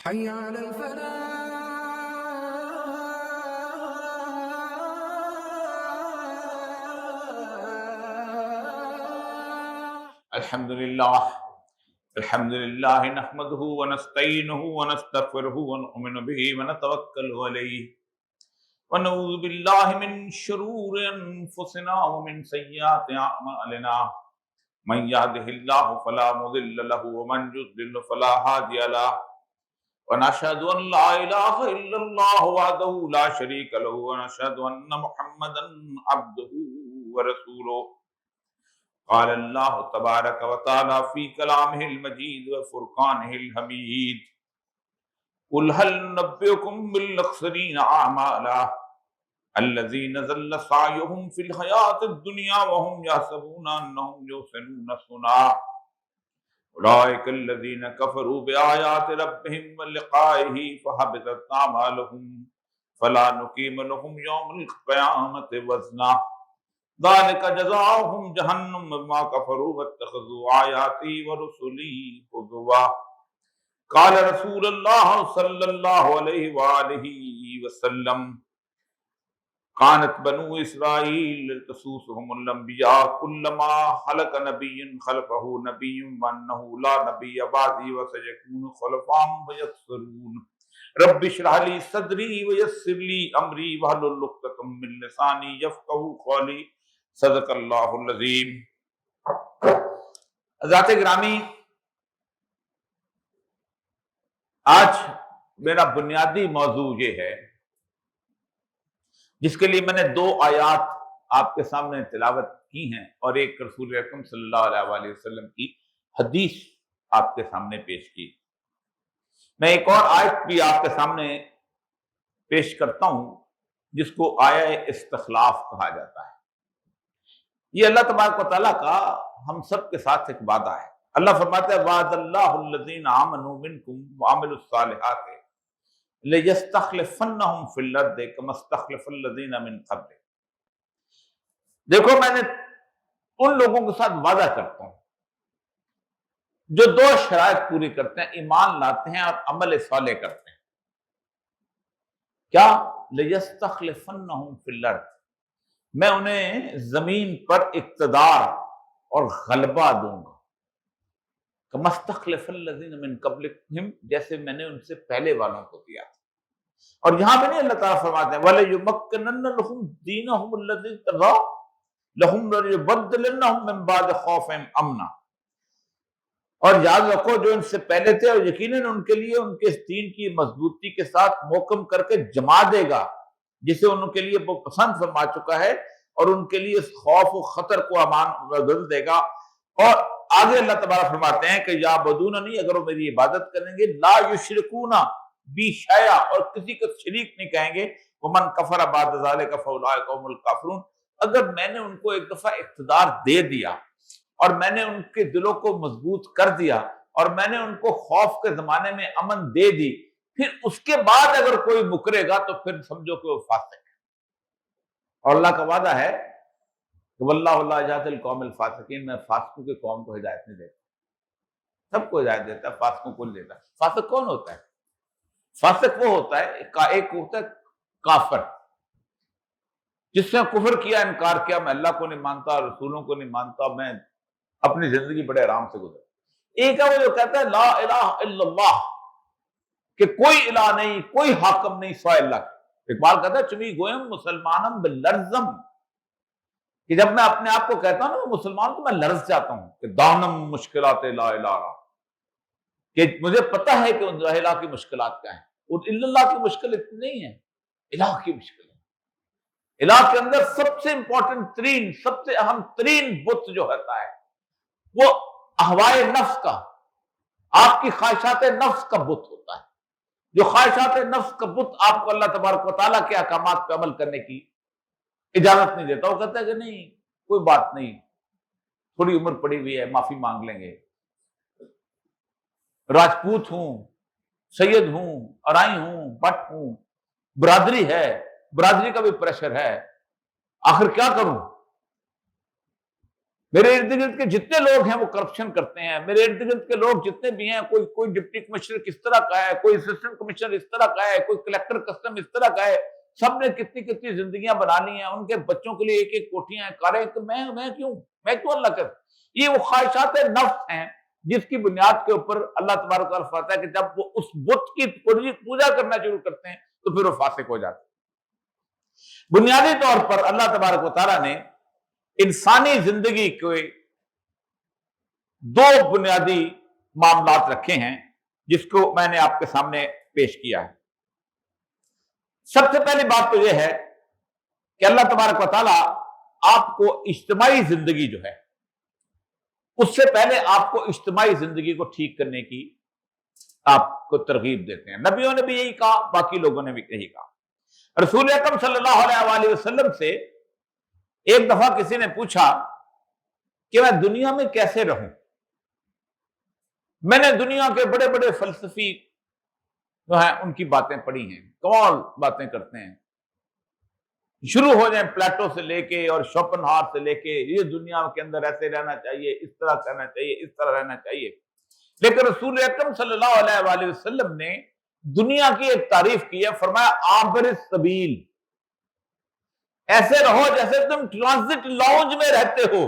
حي على الفلاح. الحمد لله نحمده ونستعينه ونستغفره ونؤمن به ونتوكل عليه ونعوذ بالله من شرور انفسنا ومن سيئات اعمالنا من يهده الله فلا مضل له ومن يضلل فلا هادي له ونشهد ان لا اله الا الله وحده لا شريك له ونشهد ان محمدا عبده ورسوله قال الله تبارك وتعالى في كلامه المجيد وفرقانه الحميد قل هل ننبئكم بالاخسرين اعمالا الذين ضل سعيهم في الحياة الدنيا وهم يحسبون انهم يحسنون صنعا اولئك الذين كفروا بآيات ربهم ولقائه فحبطت اعمالهم فلا نقيم لهم يوم القيامة وزنا ذلك جزاؤهم جہنم بما كفروا واتخذوا آیاتی ورسلی ہزوا قال رسول اللہ صلی اللہ علیہ وآلہ وسلم كانت بنو اسرائیل تسوسهم الانبیاء كلما خلق نبی خلفه نبی وانه لا نبی بعدی وسيكون خلفاء فيكثرون رب اشرح لي صدری ويسر لي امری واحلل عقدۃ من لسانی يفقهوا قولی صدق اللہ العظیم۔ ذات گرامی، آج میرا بنیادی موضوع یہ ہے جس کے لیے میں نے 2 آیات آپ کے سامنے تلاوت کی ہیں اور ایک رسول اکرم صلی اللہ علیہ وآلہ وسلم کی حدیث آپ کے سامنے پیش کی۔ میں ایک اور آیت بھی آپ کے سامنے پیش کرتا ہوں جس کو آیہ استخلاف کہا جاتا ہے۔ یہ اللہ تبارک و تعالیٰ کا ہم سب کے ساتھ ایک وعدہ ہے۔ اللہ فرماتا ہے وعد اللہ الذین آمنوا منکم وعملوا الصالحات لَيَسْتَخْلِفَنَّهُمْ فِي الْأَرْضِ كَمَا اسْتَخْلَفَ الَّذِينَ مِنْ قَبْلِهِمْ۔ دیکھو، میں نے ان لوگوں کے ساتھ وعدہ کرتا ہوں جو 2 شرائط پوری کرتے ہیں، ایمان لاتے ہیں اور عمل صالح کرتے ہیں۔ کیا؟ لَيَسْتَخْلِفَنَّهُمْ فِي الْأَرْضِ، میں انہیں زمین پر اقتدار اور غلبہ دوں گا۔ كَمَا اسْتَخْلَفَ الَّذِينَ مِنْ قَبْلِهِمْ، جیسے میں نے ان سے پہلے والوں کو دیا تھا۔ اور یہاں پہ نہیں اللہ تعالیٰ فرماتے ہیں وَلَيُمَكِّنَنَّ لَهُمْ دِينَهُمُ الَّذِي ارْتَضَىٰ لَهُمْ وَلَيُبَدِّلَنَّهُمْ مِنْ بَعْدِ خَوْفِهِمْ أَمْنًا۔ اور یاد رکھو، جو ان سے پہلے تھے اور یقیناً ان کے لیے ان کے اس دین کی مضبوطی کے ساتھ محکم کر کے جما دے گا جسے ان کے لیے وہ پسند فرما چکا ہے، اور ان کے لیے اس خوف و خطر کو امان بدل دے گا۔ اور آگے اللہ تبارک فرماتے ہیں کہ یا بدوننی، اگر وہ میری عبادت کریں گے، لا یشرکون بی شیئا، اور کسی کو شریک نہیں کہیں گے، ومن کفر بعد ذلک فاولئک هم الکافرون۔ اگر میں نے ان کو ایک دفعہ اقتدار دے دیا اور میں نے ان کے دلوں کو مضبوط کر دیا اور میں نے ان کو خوف کے زمانے میں امن دے دی، پھر اس کے بعد اگر کوئی مکرے گا تو پھر سمجھو کہ وہ فاسق ہے۔ اور اللہ کا وعدہ ہے کہ واللہ لا یہدی القوم الفاسقین، میں فاسقوں کے قوم کو ہدایت نہیں دیتا، سب کو ہدایت دیتا ہے، فاسقوں کو نہیں دیتا۔ فاسق کون ہوتا ہے؟ فاسق وہ ہوتا ہے، ایک ہوتا ہے کافر، جس نے کفر کیا، انکار کیا، میں اللہ کو نہیں مانتا، رسولوں کو نہیں مانتا، میں اپنی زندگی بڑے آرام سے گزر۔ ایک ہے وہ جو کہتا ہے لا الہ الا اللہ، کہ کوئی الہ نہیں، کوئی حاکم نہیں سوائے اللہ کا۔ اقبال کہتا ہے چمی گویم مسلمانم بلرزم، کہ جب میں اپنے آپ کو کہتا ہوں نا میں مسلمان، تو میں لرز جاتا ہوں کہ دانم مشکلات لا الہ، کہ مجھے پتہ ہے کہ لا الہ کی مشکلات کیا ہیں، اور الا اللہ کی مشکل اتنی نہیں ہے، الہ کی مشکل ہے۔ الہ کے اندر سب سے امپورٹنٹ ترین، سب سے اہم ترین بت جو ہوتا ہے وہ اہوائے نفس کا، آپ کی خواہشات نفس کا بت ہوتا ہے۔ جو خواہشات نفس کا بت آپ کو اللہ تبارک و تعالیٰ کے احکامات پہ عمل کرنے کی اجازت نہیں دیتا۔ وہ کہتا ہے کہ نہیں، کوئی بات نہیں، تھوڑی عمر پڑی ہوئی ہے، معافی مانگ لیں گے، راجپوت ہوں، سید ہوں، ارائی ہوں، بٹ ہوں، برادری ہے، برادری کا بھی پریشر ہے، آخر کیا کروں، میرے ارد گرد کے جتنے لوگ ہیں وہ کرپشن کرتے ہیں، میرے ارد گرد کے لوگ جتنے بھی ہیں، کوئی ڈپٹی کمشنر کس طرح کا ہے، کوئی اسسٹنٹ کمشنر اس طرح کا ہے، کوئی کلیکٹر کسٹم اس طرح کا ہے، سب نے کتنی کتنی زندگیاں بنا لی ہیں، ان کے بچوں کے لیے ایک ایک کوٹھیاں ہیں، کاریں، تو میں کیوں اللہ کر؟ یہ وہ خواہشات نفس ہیں جس کی بنیاد کے اوپر اللہ تبارک و تعالیٰ فرماتا ہے کہ جب وہ اس بت کی پوجا کرنا شروع کرتے ہیں تو پھر وہ فاسق ہو جاتے ہیں۔ بنیادی طور پر اللہ تبارک و تعالیٰ نے انسانی زندگی کے دو بنیادی معاملات رکھے ہیں جس کو میں نے آپ کے سامنے پیش کیا ہے۔ سب سے پہلی بات تو یہ ہے کہ اللہ تبارک و تعالیٰ آپ کو اجتماعی زندگی جو ہے اس سے پہلے آپ کو اجتماعی زندگی کو ٹھیک کرنے کی آپ کو ترغیب دیتے ہیں۔ نبیوں نے بھی یہی کہا، باقی لوگوں نے بھی یہی کہا۔ رسول اکرم صلی اللہ علیہ وآلہ وسلم سے ایک دفعہ کسی نے پوچھا کہ میں دنیا میں کیسے رہوں؟ میں نے دنیا کے بڑے بڑے فلسفی جو ہیں ان کی باتیں پڑھی ہیں، کمال باتیں کرتے ہیں، شروع ہو جائیں پلیٹو سے لے کے اور شوپنہار سے لے کے، یہ دنیا کے اندر ایسے رہنا چاہیے، اس طرح کرنا چاہیے، اس طرح رہنا چاہیے۔ لیکن رسول اکرم صلی اللہ علیہ وآلہ وسلم نے دنیا کی ایک تعریف کی ہے، فرمایا عابر السبیل، ایسے رہو جیسے تم ٹرانزٹ لاؤنج میں رہتے ہو۔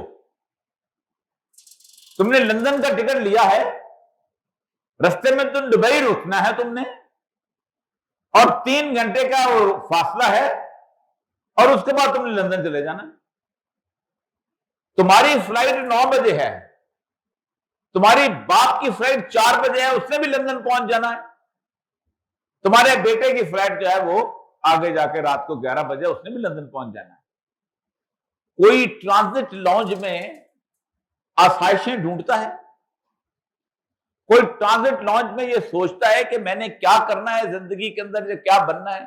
تم نے لندن کا ٹکٹ لیا ہے، رستے میں تم دبئی رکنا ہے تم نے، اور 3 گھنٹے کا وہ فاصلہ ہے، اور اس کے بعد تم نے لندن چلے جانا ہے۔ تمہاری فلائٹ 9 بجے ہے، تمہاری باپ کی فلائٹ 4 بجے ہے، اس نے بھی لندن پہنچ جانا ہے۔ تمہارے بیٹے کی فلائٹ جو ہے وہ آگے جا کے رات کو 11 بجے، اس نے بھی لندن پہنچ جانا ہے۔ کوئی ٹرانزٹ لاؤنج میں آسائشیں ڈھونڈتا ہے؟ کوئی ٹرانزٹ لاؤنج میں یہ سوچتا ہے کہ میں نے کیا کرنا ہے زندگی کے اندر، کیا بننا ہے؟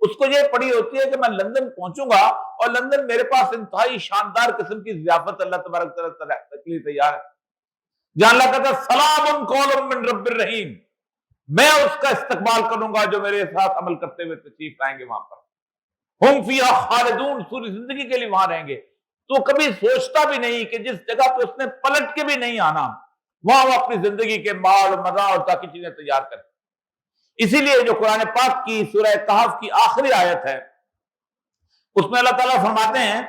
اس کو یہ پڑی ہوتی ہے کہ میں لندن پہنچوں گا اور لندن میرے پاس انتہائی شاندار قسم کی ضیافت اللہ تبارک تعالیٰ کے لیے تیار ہے، جہاں اللہ کہتا ہے سلام قول من رب الرحیم، میں اس کا استقبال کروں گا جو میرے ساتھ عمل کرتے ہوئے تشریف لائیں گے وہاں پر۔ ہم فیہا خالدون، پوری زندگی کے لیے وہاں رہیں گے۔ تو کبھی سوچتا بھی نہیں کہ جس جگہ پہ اس نے پلٹ کے بھی نہیں آنا، وہاں وہ اپنی زندگی کے مال مزہ اور تاکہ چیزیں تیار کرے۔ اسی لیے جو قرآن پاک کی سورہ کہف کی آخری آیت ہے اس میں اللہ تعالیٰ فرماتے ہیں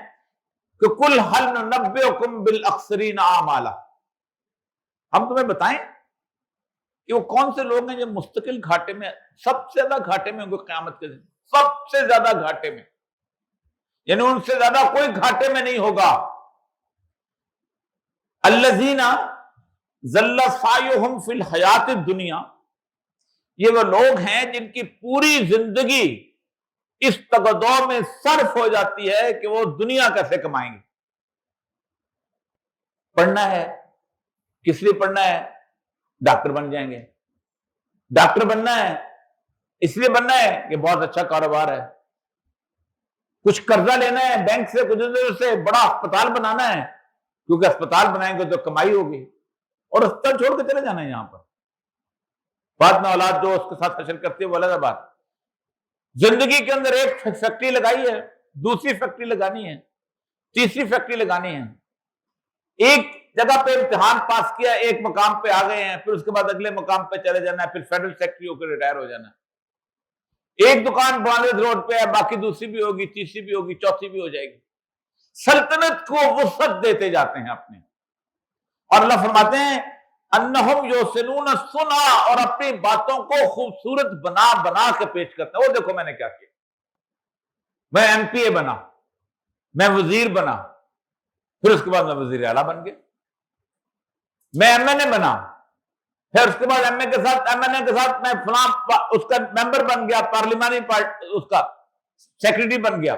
کہ قُلْ هَلْ نُنَبِّئُكُمْ بِالْأَخْسَرِينَ أَعْمَالًا، ہم تمہیں بتائیں کہ وہ کون سے لوگ ہیں جو مستقل گھاٹے میں، سب سے زیادہ گھاٹے میں ہوں گے قیامت کے دن، سب سے زیادہ گھاٹے میں، یعنی ان سے زیادہ کوئی گھاٹے میں نہیں ہوگا۔ الَّذِينَ ظَلَّ سَعْيُهُمْ فِي الْحَيَاةِ الدُّنْيَا، یہ وہ لوگ ہیں جن کی پوری زندگی اس تگدو میں صرف ہو جاتی ہے کہ وہ دنیا کیسے کمائیں گے۔ پڑھنا ہے، کس لیے پڑھنا ہے؟ ڈاکٹر بن جائیں گے۔ ڈاکٹر بننا ہے اس لیے بننا ہے کہ بہت اچھا کاروبار ہے۔ کچھ قرضہ لینا ہے بینک سے، کچھ سے بڑا اسپتال بنانا ہے، کیونکہ اسپتال بنائیں گے تو کمائی ہوگی، اور اسپتال چھوڑ کے چلے جانا ہے یہاں پر۔ بعد میں اولاد جو اس کے ساتھ حشر کرتی ہے وہ الگ بات۔ زندگی کے اندر ایک فیکٹری لگائی ہے، دوسری فیکٹری لگانی ہے، تیسری فیکٹری لگانی ہے۔ ایک جگہ پہ امتحان پاس کیا، ایک مقام پہ آ گئے ہیں، پھر اس کے بعد اگلے مقام پہ چلے جانا ہے، پھر فیڈرل سیکٹری ہو کے ریٹائر ہو جانا ہے۔ ایک دکان بانویز روڈ پہ ہے، باقی دوسری بھی ہوگی، تیسری بھی ہوگی، چوتھی بھی ہو جائے گی۔ سلطنت کو وسعت دیتے جاتے ہیں اپنے، اور اللہ فرماتے ہیں انہم یحسنون الصنع، اور اپنی باتوں کو خوبصورت بنا بنا کے پیش کرتے ہیں۔ وہ دیکھو میں نے کیا کیا، میں ایم پی اے بنا، میں وزیر بنا، پھر اس کے بعد میں وزیر اعلیٰ بن گیا، میں ایم این اے بنا، پھر اس کے بعد ایم این اے کے ساتھ میں فلاں اس کا ممبر بن گیا، پارلیمانی اس کا سیکریٹری بن گیا،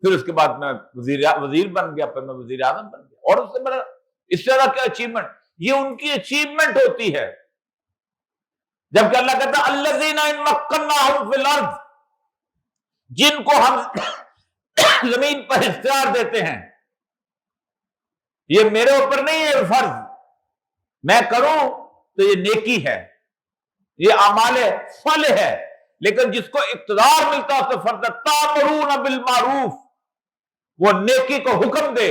پھر اس کے بعد میں وزیر بن گیا، پھر میں وزیر اعظم بن گیا۔ اور اس سے بڑا اس سے زیادہ کیا اچیومنٹ؟ یہ ان کی اچیومنٹ ہوتی ہے۔ جبکہ اللہ کہتا ہے الذین ان مکناہم فی الارض، جن کو ہم زمین پر اختیار دیتے ہیں، یہ میرے اوپر نہیں ہے فرض، میں کروں تو یہ نیکی ہے، یہ اعمال صالح ہے، لیکن جس کو اقتدار ملتا ہے اس سے فرض ہے تامرون بالمعروف، وہ نیکی کو حکم دے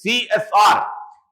CSR,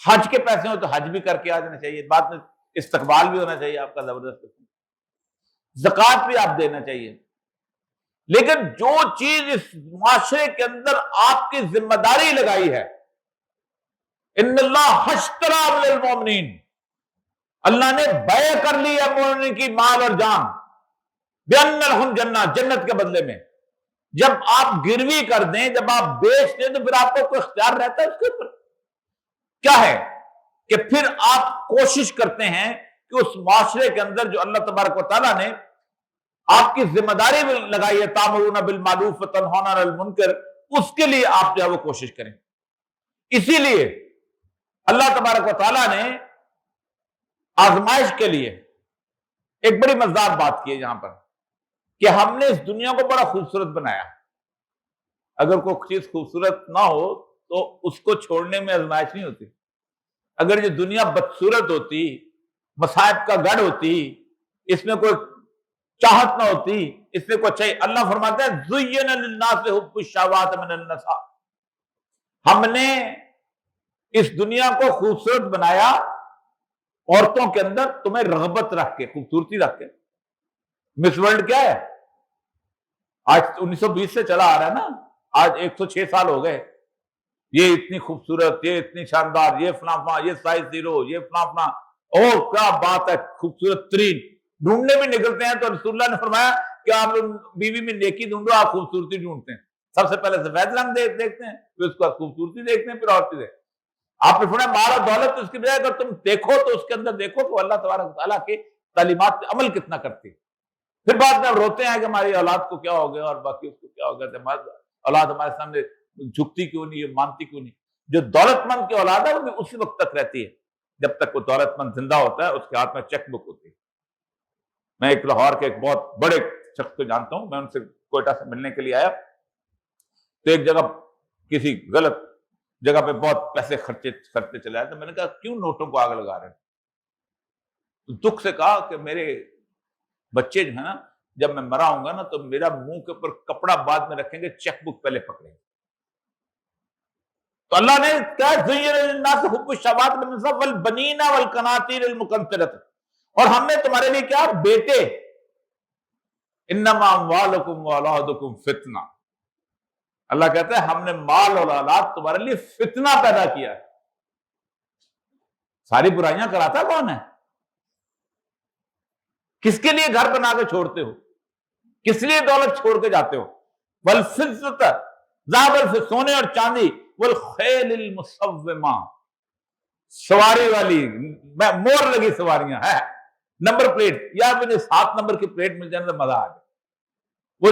حج کے پیسے ہو تو حج بھی کر کے آ جانا چاہیے، بعد میں استقبال بھی ہونا چاہیے آپ کا زبردست، زکوٰۃ بھی آپ دینا چاہیے۔ لیکن جو چیز اس معاشرے کے اندر آپ کی ذمہ داری لگائی ہے، ان اللہ اشتری من المؤمنین، اللہ نے بیع کر لی ہے مومنین کی مال اور جان، بأن لہم جنہ، جنت کے بدلے میں۔ جب آپ گروی کر دیں، جب آپ بیچ دیں، تو پھر آپ کو کوئی اختیار رہتا ہے اس کے اوپر؟ کیا ہے کہ پھر آپ کوشش کرتے ہیں کہ اس معاشرے کے اندر جو اللہ تبارک و تعالیٰ نے آپ کی ذمہ داری لگائی ہے، تامرون بالمعروف وتنہون عن المنکر، اس کے لیے آپ جو ہے وہ کوشش کریں۔ اسی لیے اللہ تبارک و تعالیٰ نے آزمائش کے لیے ایک بڑی مزدار بات کی ہے یہاں پر، کہ ہم نے اس دنیا کو بڑا خوبصورت بنایا۔ اگر کوئی چیز خوبصورت نہ ہو تو اس کو چھوڑنے میں آزمائش نہیں ہوتی۔ اگر یہ دنیا بدصورت ہوتی، مصائب کا گڑھ ہوتی، اس میں کوئی چاہت نہ ہوتی، اس میں کوئی اچھائی، اللہ فرماتا ہے زُيِّنَ لِلنَّاسِ حُبُّ الشَّهَوَاتِ مِنَ النِّسَاءِ، ہم نے اس دنیا کو خوبصورت بنایا عورتوں کے اندر، تمہیں رغبت رکھ کے، خوبصورتی رکھ کے۔ مس ورلڈ کیا ہے؟ آج 1920 سے چلا آ رہا ہے نا، آج 106 سال ہو گئے، یہ اتنی خوبصورت، یہ اتنی شاندار، یہ فلاں فلاں، یہ سائز زیرو، یہ فلاں فلاں، اور کیا بات ہے، خوبصورت ترین۔ ڈھونڈنے بھی نکلتے ہیں تو رسول اللہ نے فرمایا کہ آپ بیوی میں نیکی ڈھونڈو، آپ خوبصورتی ڈھونڈتے ہیں، سب سے پہلے سفید رنگ دیکھتے ہیں، پھر اس کو خوبصورتی دیکھتے ہیں، پھر اور چیزیں۔ آپ نے فرمایا مال اور دولت اس کی بجائے اگر تم دیکھو تو اس کے اندر دیکھو کہ اللہ تبارک و تعالیٰ کی تعلیمات پہ عمل کتنا کرتی ہے۔ پھر بعد میں روتے ہیں کہ ہماری اولاد کو کیا ہو گیا اور باقی اس کو کیا ہو گیا، اولاد ہمارے سامنے جھکتی کیوں نہیں ہے، مانتی کیوں نہیں۔ جو دولت مند کی اولاد ہے وہ بھی اسی وقت تک رہتی ہے جب تک وہ دولت مند زندہ ہوتا ہے، اس کے ہاتھ میں چیک بک ہوتی ہے۔ میں ایک لاہور کے ایک بہت بڑے شخص کو جانتا ہوں، میں ان سے کوئٹہ سے ملنے کے لیے آیا تو ایک جگہ کسی غلط جگہ پہ بہت پیسے خرچتے چلے آئے، تو میں نے کہا کیوں نوٹوں کو آگ لگا رہے ہیں؟ تو دکھ سے کہا کہ میرے بچے جو ہیں نا، جب میں مرا ہوں گا نا تو میرا منہ کے اوپر کپڑا بعد میں رکھیں گے، چیک بک پہلے پکڑیں گے۔ تو اللہ نے کیا زُيِّنَ لِلنَّاسِ حُبُّ الشَّهَوَاتِ مِنَ النِّسَاءِ وَالْبَنِينَ وَالْقَنَاطِيرِ الْمُقَنطَرَةِ، اور ہم نے تمہارے لیے کیا بیٹے، انما اموالکم واولادکم فتنہ، اللہ کہتا ہے ہم نے مال اور اولاد تمہارے لیے فتنہ پیدا کیا ہے۔ ساری برائیاں کراتا کون ہے؟ کس کے لیے گھر بنا کے چھوڑتے ہو؟ کس لیے دولت چھوڑ کے جاتے ہو؟ والفضة، ذهب، سونے اور چاندی، والخیل المسومہ، سواری والی مور لگی سواریاں ہے، نمبر پلیٹ، یا مجھے 7 نمبر کی پلیٹ مل جانے تو مزہ آ جائے، وہ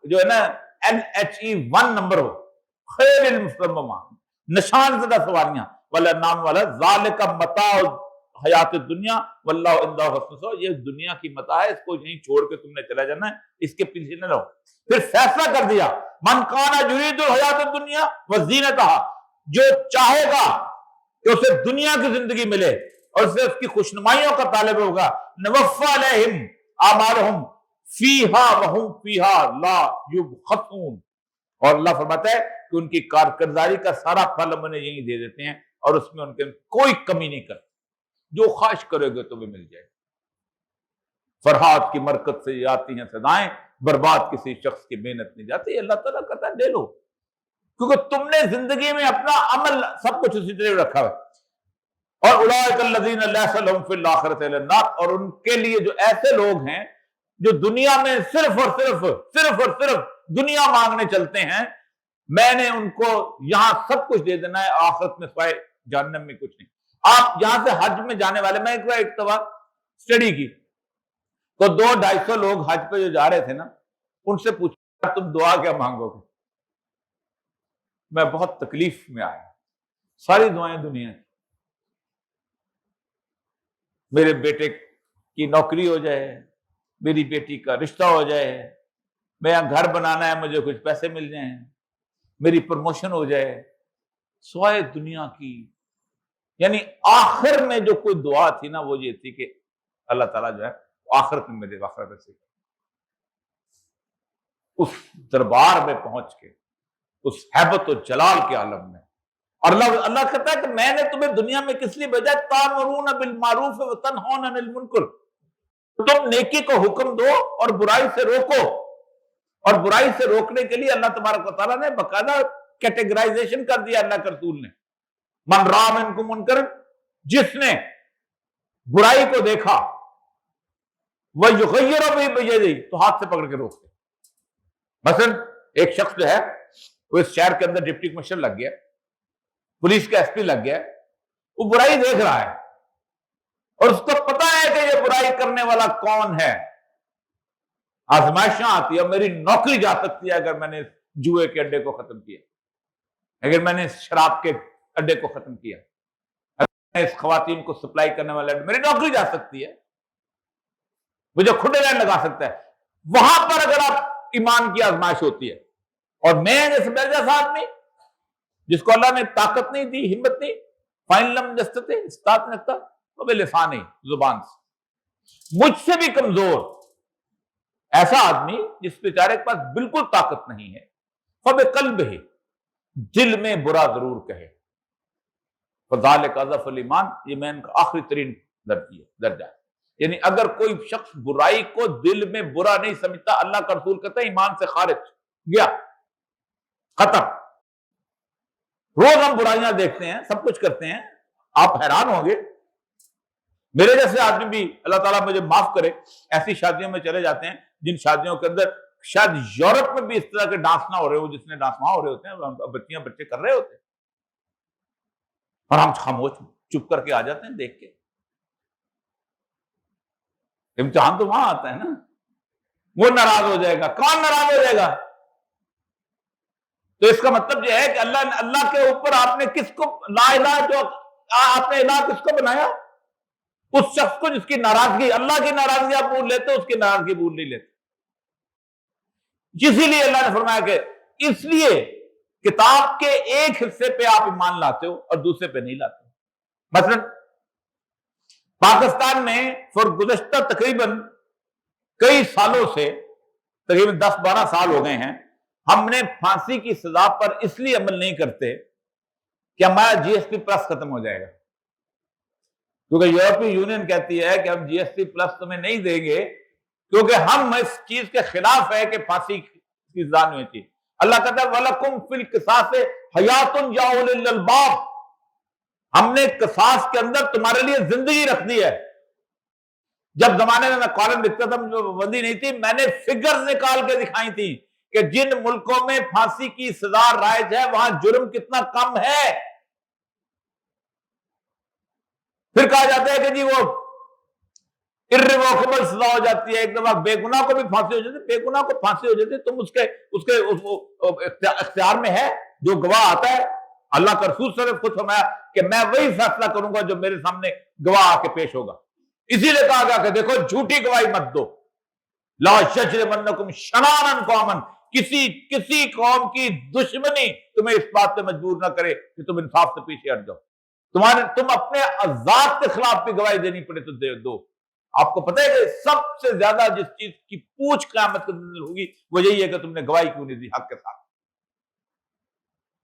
جو ہے نا NHE1 نمبر ہو، خیل المسومہ، نشان زدہ سواریاں، والانعام والا، ذالک متاع حیات الدنیا واللہ عندہ حسن الثواب، یہ دنیا کی متاع ہے، اس کو یہیں چھوڑ کے تم نے چلا جانا ہے، اس کے پیچھے نہ رہو۔ پھر فیصلہ کر دیا، من کان یرید الحیات الدنیا وزینتہا، جو چاہے گا کہ اسے دنیا کی زندگی ملے اور اسے اس کی خوشنمائیوں کا طالب ہوگا، نوفی علیہم اعمالہم فیہا وہم فیہا لا یبخسون، اور اللہ فرماتا ہے کہ ان کی کارکردگی کا سارا پھل ہم انہیں یہیں دے دیتے ہیں اور اس میں ان کے کوئی کمی نہیں کرتے، جو خواہش کرے گے تمہیں مل جائے۔ فرحات کی مرکت سے یہ آتی ہیں صدائیں، برباد کسی شخص کی محنت نہیں جاتی، اللہ تعالیٰ کہتا ہے لے لو، کیونکہ تم نے زندگی میں اپنا عمل سب کچھ اسی طرح رکھا ہے۔ اور اولئک الذین لیس لہم فی الآخرۃ الا النار، اور ان کے لیے جو ایسے لوگ ہیں جو دنیا میں صرف اور صرف دنیا مانگنے چلتے ہیں، میں نے ان کو یہاں سب کچھ دے دینا ہے، آخرت میں سوائے جہنم میں کچھ نہیں۔ آپ یہاں سے حج میں جانے والے، میں ایک دفعہ اسٹڈی کی تو 200-250 لوگ حج پہ جو جا رہے تھے نا، ان سے پوچھا تم دعا کیا مانگو گے؟ میں بہت تکلیف میں آیا، ساری دعائیں دنیا کی، میرے بیٹے کی نوکری ہو جائے، میری بیٹی کا رشتہ ہو جائے، میرا گھر بنانا ہے، مجھے کچھ پیسے مل جائیں، میری پروموشن ہو جائے، سوائے دنیا کی۔ یعنی آخر میں جو کوئی دعا تھی نا وہ یہ تھی کہ اللہ تعالیٰ جو ہے آخرت میں میرے آخرت سے اس دربار میں پہنچ کے، اس ہیبت و جلال کے عالم میں اور اللہ کہتا ہے کہ میں نے تمہیں دنیا میں کس لیے بھیجا؟ تامرون بالمعروف وتنہون عن المنکر، تم نیکی کو حکم دو اور برائی سے روکو. اور برائی سے روکنے کے لیے اللہ تبارک و تعالیٰ نے باقاعدہ کیٹیگرائزیشن کر دیا اللہ کے رسول نے. من رأى منکم منکرا، جس نے برائی کو دیکھا، وَيُغَيِّرُ بِيَدِهِ، تو ہاتھ سے پکڑ کے روکتے. مثلا ایک شخص جو ہے وہ اس شہر کے اندر ڈپٹی کمشنر لگ گیا، پولیس کا ایس پی لگ گیا، وہ برائی دیکھ رہا ہے اور اس کو پتا ہے کہ یہ برائی کرنے والا کون ہے. آزمائشاں آتی ہے اور میری نوکری جا سکتی ہے اگر میں نے جوئے کے اڈے کو ختم کیا، اگر میں نے شراب کے اڈے کو ختم کیا، اگر میں اس خواتین کو سپلائی کرنے والے اڈے، میری نوکری جا سکتی ہے، مجھے کھڈے لائن لگا سکتا ہے. وہاں پر اگر آپ ایمان کی آزمائش ہوتی ہے، اور میں جیسے میرے جیسا آدمی جس کو اللہ نے طاقت نہیں دی، ہمت نہیں، فَإِن لَمْ يَسْتَطِعْ استطاعت نہیں رکھتا وَبِلِسَانِهِ، زبان سے. مجھ سے بھی کمزور ایسا آدمی جس بیچارے کے پاس بالکل طاقت نہیں ہے، فَبِقَلْبِهِ، دل میں برا ضرور کہے. فَذَلِكَ أَضْعَفُ الْإِيمَانِ، یہ ایمان کا آخری ترین درجہ ہے. یعنی اگر کوئی شخص برائی کو دل میں برا نہیں سمجھتا، اللہ کا رسول کہتا ہے ایمان سے خارج گیا، ختم. روز ہم برائیاں دیکھتے ہیں، سب کچھ کرتے ہیں، آپ حیران ہوں گے. میرے جیسے آدمی بھی، اللہ تعالیٰ مجھے معاف کرے، ایسی شادیوں میں چلے جاتے ہیں جن شادیوں کے اندر شاید یورپ میں بھی اس طرح کے ڈانس نہ ہو رہے ہو جس نے ڈانس وہاں ہو رہے ہوتے ہیں، بچیاں بچے کر رہے ہوتے ہیں، اور ہم خاموش چپ کر کے آ جاتے ہیں دیکھ کے. امتحان تو وہاں آتا ہے نا. وہ ناراض ہو جائے گا، کون ناراض ہو جائے گا؟ تو اس کا مطلب یہ ہے کہ اللہ کے اوپر آپ نے کس کو لا الہ، جو آپ نے الہ کس کو بنایا؟ اس شخص کو جس کی ناراضگی، اللہ کی ناراضگی آپ بھول لیتے، اس کی ناراضگی بھول نہیں لیتے. اسی لیے اللہ نے فرمایا کہ اس لیے کتاب کے ایک حصے پہ آپ ایمان لاتے ہو اور دوسرے پہ نہیں لاتے. مثلا پاکستان میں گزشتہ تقریباً کئی سالوں سے، تقریباً 10-12 سال ہو گئے ہیں، ہم نے پھانسی کی سزا پر اس لیے عمل نہیں کرتے کہ ہمارا جی ایس ٹی پلس ختم ہو جائے گا. کیونکہ یورپی یونین کہتی ہے کہ ہم جی ایس ٹی پلس تمہیں نہیں دیں گے، کیونکہ ہم اس چیز کے خلاف ہے کہ پھانسی کی سزا نہیں ہوتی. اللہ کہتا ہے وَلَكُمْ فِي الْقِصَاصِ حَيَاتٌ يَا أُولِي الْأَلْبَابِ، ہم نے قصاص کے اندر تمہارے لیے زندگی رکھ دی ہے. جب زمانے میں کالم لکھتا تھا، مجھے پابندی نہیں تھی، میں نے فگر نکال کے دکھائی تھی کہ جن ملکوں میں پھانسی کی سزا رائج ہے وہاں جرم کتنا کم ہے. پھر کہا جاتا ہے کہ جی وہ irrevocable سزا ہو جاتی ہے، ایک دفعہ بے گناہ کو بھی پھانسی ہو جاتی ہے. بے گناہ کو پھانسی ہو جاتی ہے، تم اس کے اختیار میں ہے جو گواہ آتا ہے. اللہ کا رسول صلی اللہ علیہ وسلم خود فرمایا کہ میں وہی فیصلہ کروں گا جو میرے سامنے گواہ آ کے پیش ہوگا. اسی لیے کہا گیا کہ دیکھو جھوٹی گواہی مت دو. لا یجرمنکم شنآن قوم، کسی قوم کی دشمنی تمہیں اس بات پہ مجبور نہ کرے کہ تم انصاف سے پیچھے ہٹ جاؤ. تم اپنے ذات کے خلاف بھی گواہی دینی پڑے تو دو. آپ کو پتہ ہے کہ سب سے زیادہ جس چیز کی پوچھ قیامت کے دن ہوگی وہ یہی ہے کہ تم نے گواہی کیوں نہیں دی حق کے ساتھ.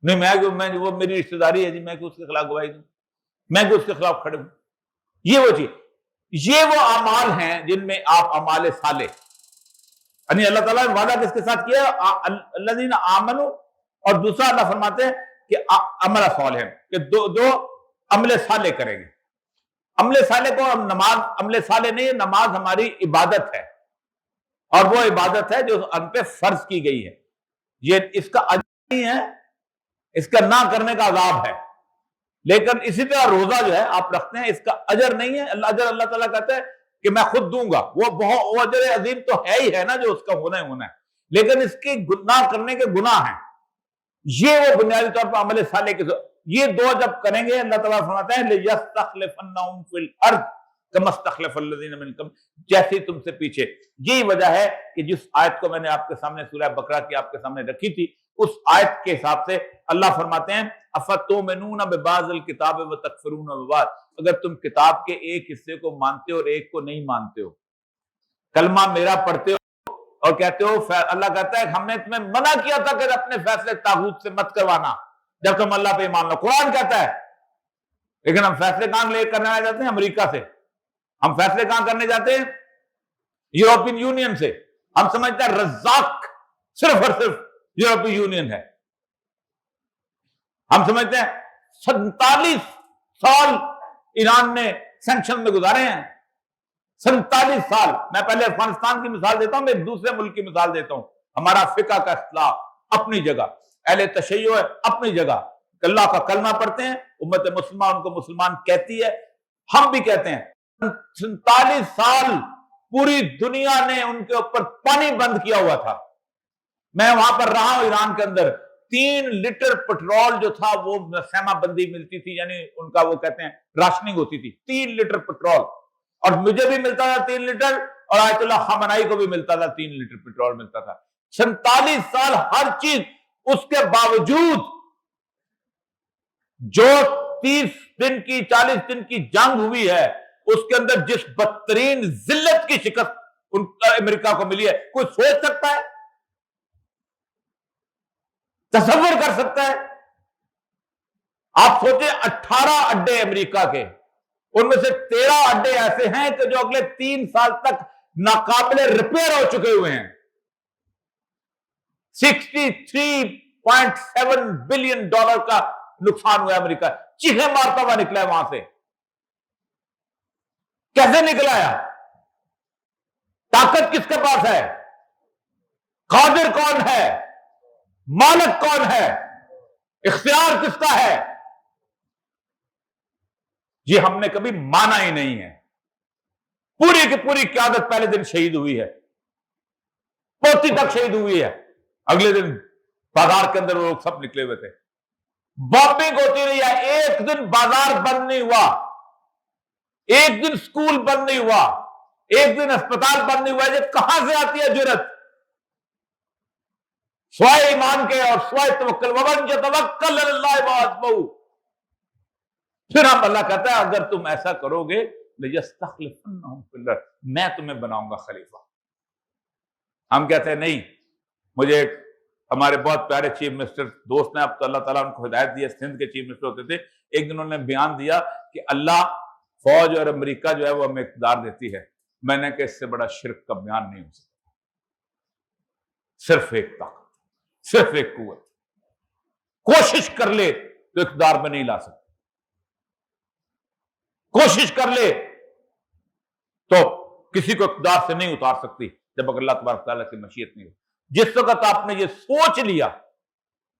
نہیں میں وہ میری رشتہ داری ہے جی، میں اس کے خلاف گواہی دوں، میں اس کے خلاف کھڑے ہوں. یہ وہ چیز، یہ وہ اعمال ہیں جن میں آپ اعمال صالح، یعنی اللہ تعالیٰ نے وعدہ کس کے ساتھ کیا؟ الذین آمنوا، اور دوسرا اللہ فرماتے ہیں کہ عمل صالح، کہ دو عمل صالح کریں گے. عمل صالح کو ہم نماز عمل صالح نہیں ہے، نماز ہماری عبادت ہے، اور وہ عبادت ہے جو ہم پہ فرض کی گئی ہے. یہ اس کا اجر نہیں ہے، اس کا نہ کرنے کا عذاب ہے. لیکن اسی طرح روزہ جو ہے آپ رکھتے ہیں، اس کا اجر نہیں ہے، اللہ تعالیٰ کہتا ہے کہ میں خود دوں گا. وہ اجر عظیم تو ہے ہی ہے نا، جو اس کا ہونا ہی ہونا ہے، لیکن اس کے گناہ کرنے کے گناہ ہیں. یہ وہ بنیادی طور پر عمل صالح کے، یہ دو جب کریں گے اللہ تعالیٰ فرماتا ہے لِيَسْتَخْلِفَنَّهُمْ فِي الْأَرْضِ كَمَا اسْتَخْلَفَ الَّذِينَ مِن قَبْلِهِمْ، جیسے تم سے پیچھے. یہی وجہ ہے کہ جس آیت کو میں نے آپ کے سامنے سورہ بقرہ کی آپ کے سامنے رکھی تھی، اس آیت کے حساب سے اللہ فرماتے ہیں أَفَتُؤْمِنُونَ بِبَعْضِ الْكِتَابِ وَتَكْفُرُونَ بِبَعْضٍ، اگر تم کتاب کے ایک حصے کو مانتے ہو اور ایک کو نہیں مانتے ہو، کلمہ میرا پڑھتے ہو اور کہتے ہو، اللہ کہتا ہے ہم نے تمہیں منع کیا تھا کہ اپنے فیصلے طاغوت سے مت کروانا، جب تم اللہ پہ ایمان لو. قرآن کہتا ہے. لیکن ہم فیصلے کہاں لے کرنے آ جاتے ہیں؟ امریکہ سے. ہم فیصلے کہاں کرنے جاتے ہیں؟ یورپین یونین سے. ہم سمجھتے ہیں رزاق صرف اور صرف یورپین یونین ہے. ہم سمجھتے ہیں 47 سال ایران نے سینکشن میں گزارے ہیں. 47 سال. میں پہلے افغانستان کی مثال دیتا ہوں, میں ایک دوسرے ملک کی مثال دیتا ہوں. ہمارا فقہ کا اختلاف اپنی جگہ, اہل تشیع اپنی جگہ, اللہ کا کلمہ پڑھتے ہیں, امت مسلمہ ان کو مسلمان کہتی ہے, ہم بھی کہتے ہیں. 47 سال پوری دنیا نے ان کے اوپر پانی بند کیا ہوا تھا. میں وہاں پر رہا ہوں ایران کے اندر. 3 لیٹر پٹرول جو تھا وہ خیمہ بندی ملتی تھی, یعنی ان کا وہ کہتے ہیں راشننگ ہوتی تھی. 3 لیٹر پٹرول, اور مجھے بھی ملتا تھا 3 لیٹر, اور آیت اللہ خامنائی کو بھی ملتا تھا 3 لیٹر پٹرول ملتا تھا. 47 سال ہر چیز. اس کے باوجود جو 30 دن کی 40 دن کی جنگ ہوئی ہے, اس کے اندر جس بدترین ذلت کی شکست ان امریکہ کو ملی ہے, کوئی سوچ سکتا ہے؟ تصور کر سکتا ہے؟ آپ سوچیں 18 اڈے امریکہ کے, ان میں سے 13 اڈے ایسے ہیں کہ جو اگلے 3 سال تک ناقابل ریپیئر ہو چکے ہوئے ہیں. $63.7 بلین کا نقصان ہوا امریکہ. چیخیں مارتا ہوا نکلا ہے وہاں سے. کیسے نکلا ہے؟ طاقت کس کے پاس ہے؟ قادر کون ہے؟ مالک کون ہے؟ اختیار کس کا ہے؟ یہ ہم نے کبھی مانا ہی نہیں ہے. پوری کی پوری قیادت پہلے دن شہید ہوئی ہے, پوتی تک شہید ہوئی ہے. اگلے دن بازار کے اندر وہ لوگ سب نکلے ہوئے تھے. بامبنگ ہوتی رہی ہے. ایک دن بازار بند نہیں ہوا, ایک دن سکول بند نہیں ہوا, ایک دن اسپتال بند نہیں ہوا. یہ کہاں سے آتی ہے جرت؟ سوائے ایمان کے اور سوائے توکل. ومن یتوکل علی اللہ فحسبہ. پھر ہم اللہ کہتا ہے اگر تم ایسا کرو گے لَيَسْتَخْلِفَنَّهُمْ فِي الْأَرْضِ, میں تمہیں بناؤں گا خلیفہ. ہم کہتے ہیں نہیں. مجھے ہمارے بہت پیارے چیف منسٹر دوست نے, اب تو اللہ تعالیٰ ان کو ہدایت دی ہے, سندھ کے چیف منسٹر ہوتے تھے, ایک دن انہوں نے بیان دیا کہ اللہ فوج اور امریکہ جو ہے وہ ہمیں اقتدار دیتی ہے. میں نے کہا اس سے بڑا شرک کا بیان نہیں ہو سکتا. صرف ایک طاقت, صرف ایک قوت, کوشش کر لے تو اقتدار میں نہیں لا سکتا. کوشش کر لے تو کسی کو اقتدار سے نہیں اتار سکتی جب اگر اللہ تبارک تعالیٰ کی مشیت نہیں ہو. جس وقت آپ نے یہ سوچ لیا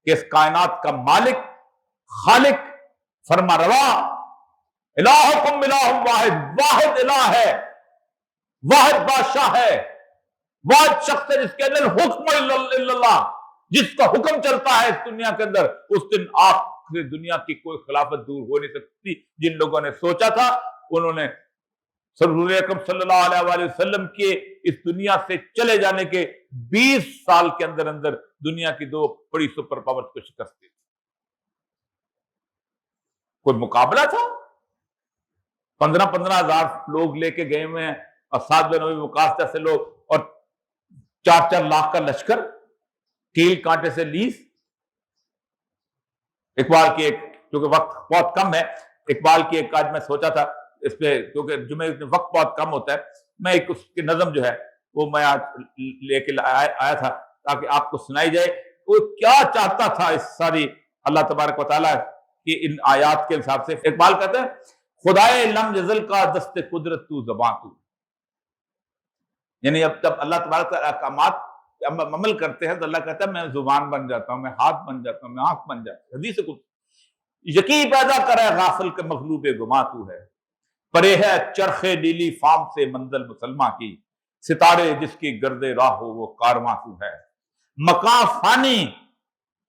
کہ اس کائنات کا مالک, خالق, فرما روا, الہکم الہ واحد, واحد الہ ہے, واحد بادشاہ ہے, واحد شخص ہے جس کے اندر حکم الا اللہ, جس کا حکم چلتا ہے اس دنیا کے اندر, اس دن آپ سے دنیا کی کوئی خلافت دور ہو نہیں سکتی. جن لوگوں نے سوچا تھا انہوں نے رسول اکرم صلی اللہ علیہ وآلہ وسلم کے اس دنیا سے چلے جانے کے 20 سال کے اندر اندر دنیا کی 2 بڑی سپر پاور کو شکست دی. کوئی مقابلہ تھا؟ 15 ہزار لوگ لے کے گئے ہوئے ہیں, اور 7 نبی وقاص جیسے لوگ, اور 4 لاکھ کا لشکر, کیل کانٹے سے لیس. اقبال کی ایک, کیونکہ وقت بہت کم ہے, اقبال کی ایک آج میں سوچا تھا اس پہ, کیونکہ جمعے وقت بہت کم ہوتا ہے, میں ایک اس کی نظم جو ہے وہ میں آج لے کے آیا تھا تاکہ آپ کو سنائی جائے. وہ کیا چاہتا تھا اس ساری اللہ تبارک و تعالیٰ کی ان آیات کے حساب سے. اقبال کہتے ہیں خدائے لم یزل کا دست قدرت تو زباں تو, یعنی اب جب اللہ تبارک تعالیٰ احکامات عمل کرتے ہیں تو اللہ کہتا ہے میں زبان بن جاتا ہوں, میں ہاتھ بن جاتا ہوں, میں آنکھ بن جاتا ہوں. حدیث کو یقین پیدا کرے غافل کے مغلوب گماں تو ہے, پرے ہے چرخ نیلی فام سے منزل مسلمہ کی, ستارے جس کی گرد راہ ہو وہ کارواں تو ہے. مکان فانی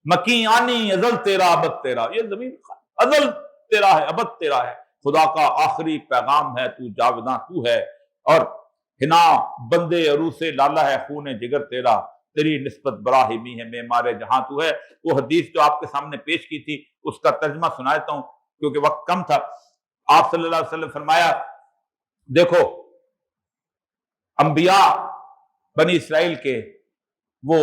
مکی آنی ازل تیرا ابد تیرا, یہ زمین ازل تیرا ہے ابد تیرا ہے. خدا کا آخری پیغام ہے تو جاوداں تو ہے, اور ہنا بندے عروس لالا ہے خون جگر تیرا, تیری نسبت براہمی ہے معمار جہاں تو ہے. وہ حدیث جو آپ کے سامنے پیش کی تھی اس کا ترجمہ سنا دیتا ہوں کیونکہ وقت کم تھا. آپ صلی اللہ علیہ وسلم فرمایا دیکھو انبیاء بنی اسرائیل کے وہ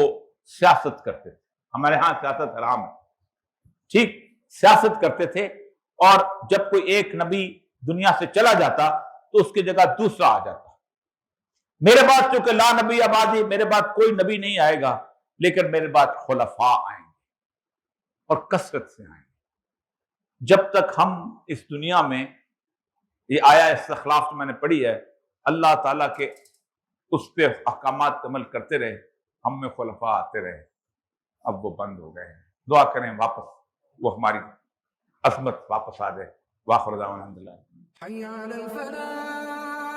سیاست کرتے تھے, ہمارے ہاں سیاست حرام ہے, ٹھیک سیاست کرتے تھے، اور جب کوئی ایک نبی دنیا سے چلا جاتا تو اس کی جگہ دوسرا آ جاتا۔ میرے بعد چونکہ لا نبی آبادی، میرے بعد کوئی نبی نہیں آئے گا، لیکن میرے بعد خلفاء آئیں گے اور کثرت سے آئیں گے۔ جب تک ہم اس دنیا میں، یہ آیا استخلاف جو میں نے پڑھی ہے، اللہ تعالیٰ کے اس پہ احکامات عمل کرتے رہے، ہم میں خلفاء آتے رہے، اب وہ بند ہو گئے ہیں۔ دعا کریں واپس وہ ہماری عظمت واپس آ جائے۔ وآخر دعوانا الحمدللہ۔ حي على الفلاح